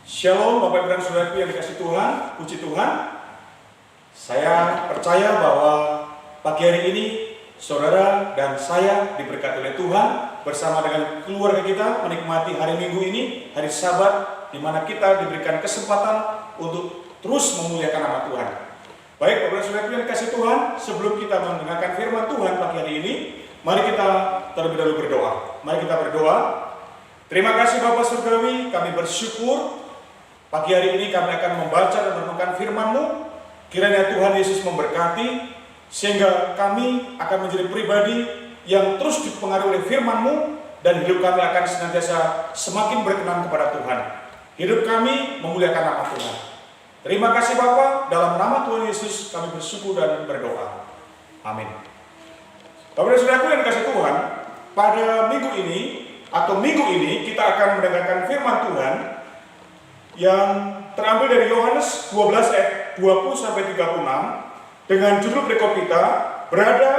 Shalom Bapak Ibu dan Saudaraku yang dikasih Tuhan, puji Tuhan. Saya percaya bahwa pagi hari ini saudara dan saya diberkati oleh Tuhan bersama dengan keluarga kita menikmati hari Minggu ini, hari Sabat, di mana kita diberikan kesempatan untuk terus memuliakan nama Tuhan. Baik Bapak dan Saudaraku yang dikasih Tuhan, sebelum kita mendengarkan firman Tuhan pagi hari ini, mari kita terlebih dahulu berdoa. Mari kita berdoa. Terima kasih Bapak Surgawi, kami bersyukur pagi hari ini kami akan membaca dan merenungkan firman-Mu. Kiranya Tuhan Yesus memberkati, sehingga kami akan menjadi pribadi yang terus dipengaruhi oleh firman-Mu, dan hidup kami akan senantiasa semakin berkenan kepada Tuhan. Hidup kami memuliakan nama Tuhan. Terima kasih Bapa, dalam nama Tuhan Yesus kami bersyukur dan berdoa. Amin. Bapak dan Saudaraku yang dikasih Tuhan, pada minggu ini kita akan mendengarkan firman Tuhan yang terambil dari Yohanes 12 ayat 20-36 dengan judul berikut kita, berada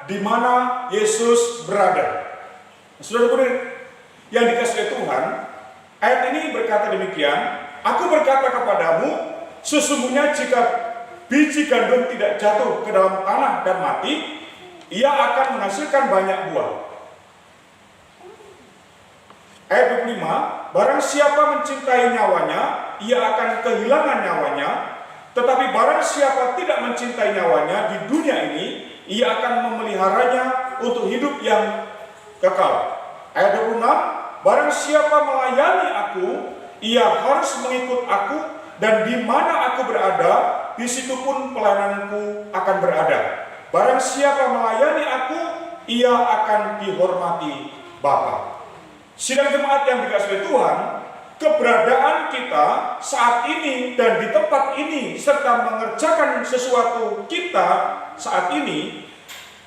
di mana Yesus berada. Saudara-saudara yang dikasihi Tuhan, ayat ini berkata demikian, aku berkata kepadamu, sesungguhnya jika biji gandum tidak jatuh ke dalam tanah dan mati, ia akan menghasilkan banyak buah. Ayat 25, barang siapa mencintai nyawanya, ia akan kehilangan nyawanya. Tetapi barang siapa tidak mencintai nyawanya di dunia ini, ia akan memeliharanya untuk hidup yang kekal. Ayat 26, barang siapa melayani aku, ia harus mengikut aku, dan di mana aku berada, di situ pun pelayananku akan berada. Barang siapa melayani aku, ia akan dihormati Bapa. Sidang jemaat yang dikasihi Tuhan, keberadaan kita saat ini dan di tempat ini serta mengerjakan sesuatu kita saat ini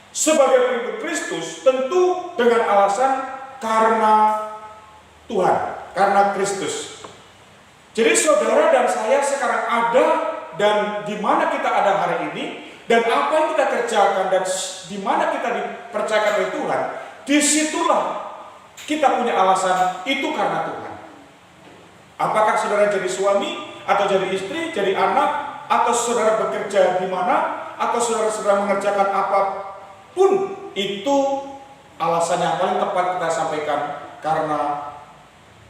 sebagai pengikut Kristus tentu dengan alasan karena Tuhan, karena Kristus. Jadi saudara dan saya sekarang ada dan di mana kita ada hari ini dan apa yang kita kerjakan dan di mana kita dipercayakan oleh Tuhan, disitulah kita punya alasan itu karena Tuhan. Apakah saudara jadi suami, atau jadi istri, jadi anak, atau saudara bekerja di mana, atau saudara sedang mengerjakan apapun, itu alasan yang paling tepat kita sampaikan karena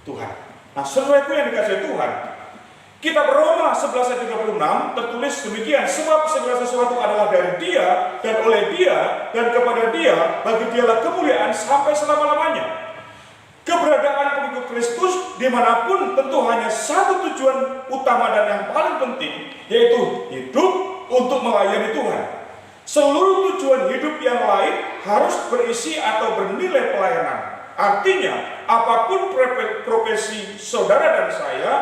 Tuhan. Nah, saudaraku yang dikasihi Tuhan, kitab Roma 11 ayat 36 tertulis demikian, sebab segala sesuatu adalah dari Dia dan oleh Dia dan kepada Dia, bagi Dialah kemuliaan sampai selama-lamanya. Keberadaan pengikut Kristus dimanapun tentu hanya satu tujuan utama dan yang paling penting, yaitu hidup untuk melayani Tuhan. Seluruh tujuan hidup yang lain harus berisi atau bernilai pelayanan. Artinya, apapun profesi saudara dan saya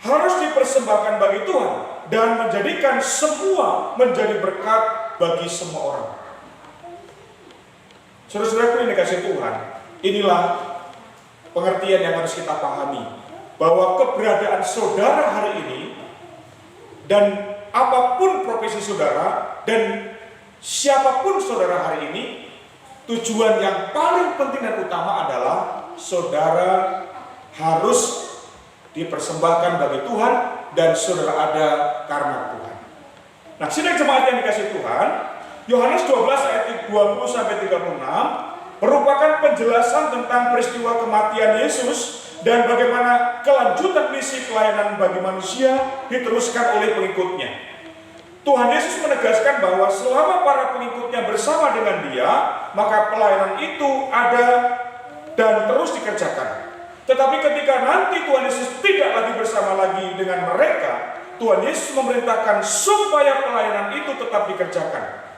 harus dipersembahkan bagi Tuhan dan menjadikan semua menjadi berkat bagi semua orang. Saudara-saudaraku yang dikasihi Tuhan, inilah pengertian yang harus kita pahami, bahwa keberadaan saudara hari ini dan apapun profesi saudara dan siapapun saudara hari ini, tujuan yang paling penting dan utama adalah saudara harus dipersembahkan bagi Tuhan dan saudara ada karena Tuhan. Nah, sidang jemaat yang dikasihi Tuhan, Yohanes 12 ayat 20-36 merupakan penjelasan tentang peristiwa kematian Yesus dan bagaimana kelanjutan misi pelayanan bagi manusia diteruskan oleh pengikutnya. Tuhan Yesus menegaskan bahwa selama para pengikutnya bersama dengan Dia, maka pelayanan itu ada dan terus dikerjakan. Tetapi ketika nanti Tuhan Yesus tidak lagi bersama lagi dengan mereka, Tuhan Yesus memerintahkan supaya pelayanan itu tetap dikerjakan.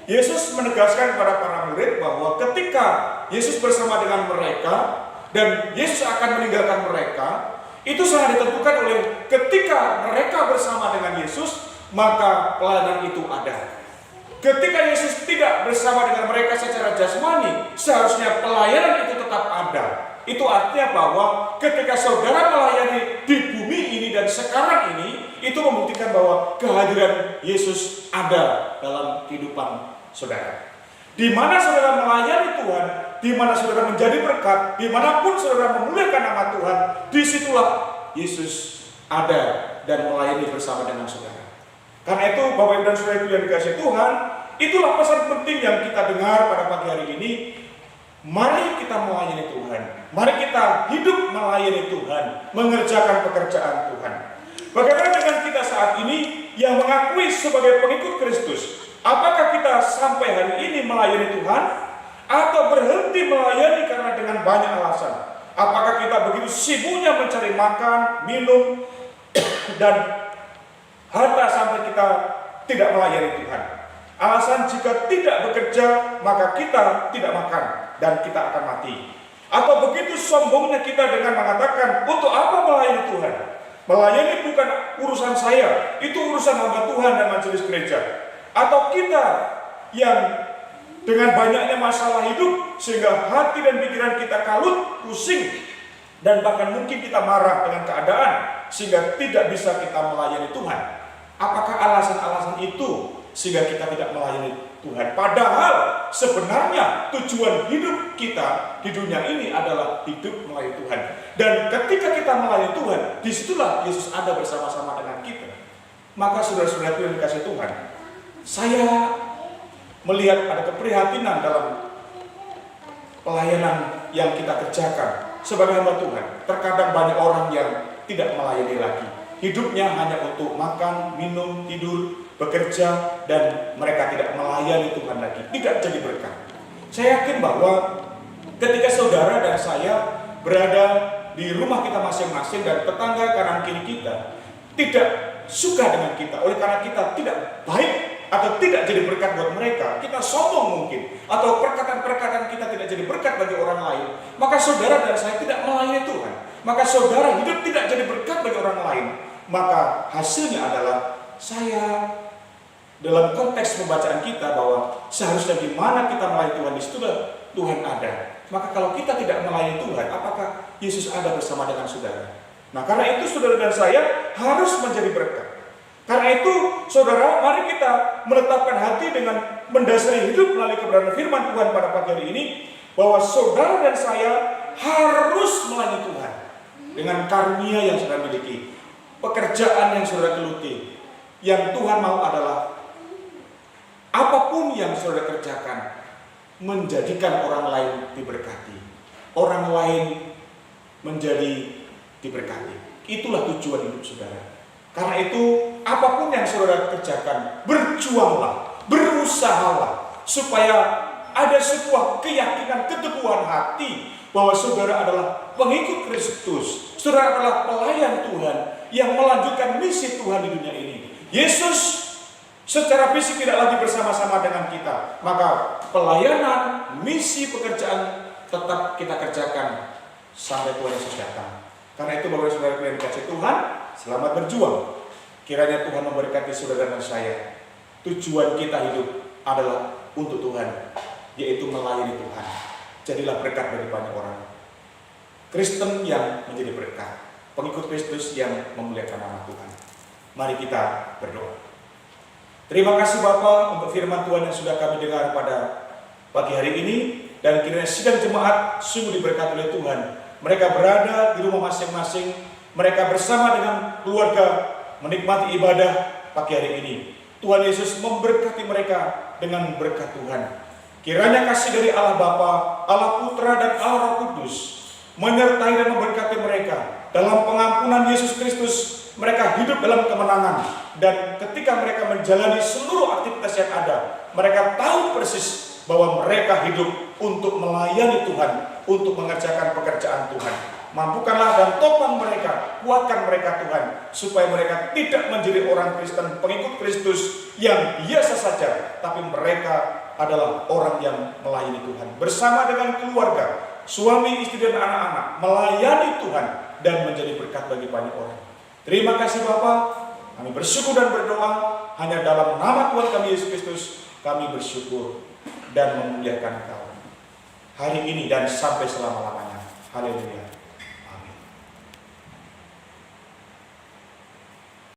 Yesus menegaskan kepada para murid bahwa ketika Yesus bersama dengan mereka dan Yesus akan meninggalkan mereka, itu sangat ditentukan oleh ketika mereka bersama dengan Yesus, maka pelayanan itu ada. Ketika Yesus tidak bersama dengan mereka secara jasmani, seharusnya pelayanan itu tetap ada. Itu artinya bahwa ketika saudara melayani di bumi ini dan sekarang ini, itu membuktikan bahwa kehadiran Yesus ada dalam kehidupan saudara. Di mana saudara melayani Tuhan, di mana saudara menjadi berkat, dimanapun saudara memuliakan nama Tuhan, disitulah Yesus ada dan melayani bersama dengan saudara. Karena itu Bapak Ibu dan Saudara yang dikasihi Tuhan, itulah pesan penting yang kita dengar pada pagi hari ini. Mari kita melayani Tuhan. Mari kita hidup melayani Tuhan, mengerjakan pekerjaan Tuhan. Bagaimana dengan kita saat ini yang mengakui sebagai pengikut Kristus? Apakah kita sampai hari ini melayani Tuhan atau berhenti melayani karena dengan banyak alasan? Apakah kita begitu sibuknya mencari makan, minum, dan harta sampai kita tidak melayani Tuhan? Alasan jika tidak bekerja maka kita tidak makan dan kita akan mati. Atau begitu sombongnya kita dengan mengatakan, untuk apa melayani Tuhan? Melayani bukan urusan saya, itu urusan hamba Tuhan dan majelis gereja. Atau kita yang dengan banyaknya masalah hidup sehingga hati dan pikiran kita kalut, pusing, dan bahkan mungkin kita marah dengan keadaan sehingga tidak bisa kita melayani Tuhan. Apakah alasan-alasan itu sehingga kita tidak melayani Tuhan? Padahal sebenarnya tujuan hidup kita di dunia ini adalah hidup melayani Tuhan. Dan ketika kita melayani Tuhan, disitulah Yesus ada bersama-sama dengan kita. Maka saudara-saudara yang dikasihi Tuhan, saya melihat ada keprihatinan dalam pelayanan yang kita kerjakan sebagai hamba Tuhan. Terkadang banyak orang yang tidak melayani lagi. Hidupnya hanya untuk makan, minum, tidur, bekerja, dan mereka tidak melayani Tuhan lagi. Tidak jadi berkat. Saya yakin bahwa ketika saudara dan saya berada di rumah kita masing-masing dan tetangga kanan kiri kita tidak suka dengan kita, oleh karena kita tidak baik atau tidak jadi berkat buat mereka, kita sombong mungkin, atau perkataan-perkataan kita tidak jadi berkat bagi orang lain, maka saudara dan saya tidak melayani Tuhan. Maka saudara hidup tidak jadi berkat bagi orang lain, maka hasilnya adalah saya dalam konteks pembacaan kita bahwa seharusnya di mana kita melayani Tuhan, di situ Tuhan ada. Maka kalau kita tidak melayani Tuhan, apakah Yesus ada bersama dengan saudara? Nah, karena itu saudara dan saya harus menjadi berkat. Karena itu saudara, mari kita menetapkan hati dengan mendasari hidup melalui kebenaran firman Tuhan pada pagi hari ini, bahwa saudara dan saya harus melayani Tuhan dengan karunia yang saudara miliki, pekerjaan yang saudara geluti. Yang Tuhan mau adalah apapun yang saudara kerjakan, menjadikan orang lain diberkati, orang lain menjadi diberkati. Itulah tujuan hidup saudara. Karena itu apapun yang saudara kerjakan, berjuanglah, berusahalah, supaya ada sebuah keyakinan, keteguhan hati bahwa saudara adalah pengikut Kristus, saudara adalah pelayan Tuhan yang melanjutkan misi Tuhan di dunia ini. Yesus secara fisik tidak lagi bersama-sama dengan kita, maka pelayanan, misi, pekerjaan tetap kita kerjakan sampai Tuhan Yesus datang. Karena itu Bapak Saudara yang dikasihi Tuhan, selamat berjuang. Kiranya Tuhan memberkati saudara dan saya. Tujuan kita hidup adalah untuk Tuhan, yaitu melayani Tuhan. Jadilah berkat bagi banyak orang. Kristen yang menjadi berkat, pengikut Kristus yang memuliakan nama Tuhan. Mari kita berdoa. Terima kasih Bapa untuk firman Tuhan yang sudah kami dengar pada pagi hari ini, dan kiranya sidang jemaat sungguh diberkati oleh Tuhan. Mereka berada di rumah masing-masing, mereka bersama dengan keluarga menikmati ibadah pagi hari ini. Tuhan Yesus memberkati mereka dengan berkat Tuhan. Kiranya kasih dari Allah Bapa, Allah Putra, dan Allah Roh Kudus menyertai dan memberkati mereka. Dalam pengampunan Yesus Kristus, mereka hidup dalam kemenangan. Dan ketika mereka menjalani seluruh aktivitas yang ada, mereka tahu persis bahwa mereka hidup untuk melayani Tuhan, untuk mengerjakan pekerjaan Tuhan. Mampukanlah dan topang mereka, kuatkan mereka Tuhan, supaya mereka tidak menjadi orang Kristen, pengikut Kristus yang biasa saja, tapi mereka adalah orang yang melayani Tuhan. Bersama dengan keluarga, suami, istri, dan anak-anak, melayani Tuhan dan menjadi berkat bagi banyak orang. Terima kasih Bapa, kami bersyukur dan berdoa, hanya dalam nama Tuhan kami Yesus Kristus, kami bersyukur dan memuliakan Engkau hari ini dan sampai selama-lamanya. Haleluya.